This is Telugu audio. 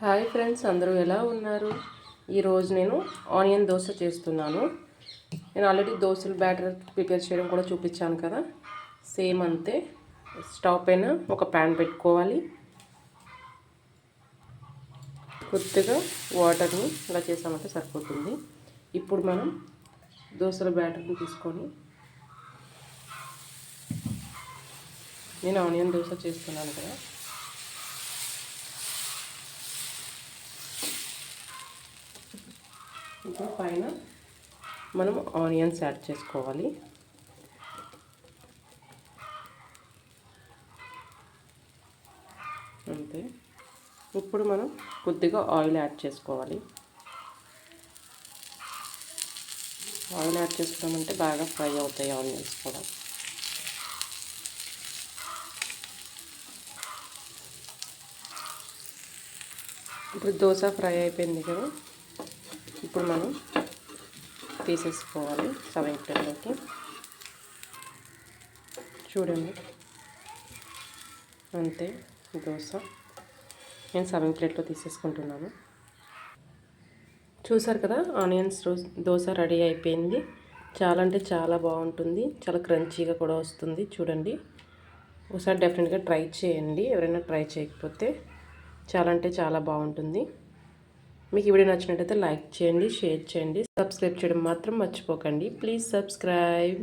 హాయ్ ఫ్రెండ్స్, అందరూ ఎలా ఉన్నారు? ఈరోజు నేను ఆనియన్ దోశ చేస్తున్నాను. నేను ఆల్రెడీ దోశల బ్యాటర్ ప్రిపేర్ చేయడం కూడా చూపించాను కదా, సేమ్ అంతే. స్టవ్ పైన ఒక ప్యాన్ పెట్టుకోవాలి. కొద్దిగా వాటర్ని ఇలా చేసామంటే సరిపోతుంది. ఇప్పుడు మనం దోశల బ్యాటర్ని తీసుకొని నేను ఆనియన్ దోశ చేస్తున్నాను కదా, ఇప్పుడు పైన మనం ఆనియన్స్ యాడ్ చేసుకోవాలి. అంతే. ఇప్పుడు మనం కొద్దిగా ఆయిల్ యాడ్ చేసుకోవాలి. ఆయిల్ యాడ్ చేసుకున్నామంటే బాగా ఫ్రై అవుతాయి ఆనియన్స్ కూడా. ఇప్పుడు దోశ ఫ్రై అయిపోయింది కదా, ఇప్పుడు మనం తీసేసుకోవాలి సర్వింగ్ ప్లేట్లోకి. చూడండి, అంతే దోశ నేను సర్వింగ్ ప్లేట్లో తీసేసుకుంటున్నాను. చూసారు కదా, ఆనియన్స్ దోశ రెడీ అయిపోయింది. చాలా అంటే చాలా బాగుంటుంది, చాలా క్రంచీగా కూడా వస్తుంది. చూడండి, ఒకసారి డెఫినెట్గా ట్రై చేయండి. ఎవరైనా ట్రై చేయకపోతే చాలా అంటే చాలా బాగుంటుంది. మీకు ఈ వీడియో నచ్చినట్టయితే లైక్ చేయండి, షేర్ చేయండి, సబ్స్క్రైబ్ చేయడం మాత్రం మర్చిపోకండి. Please subscribe.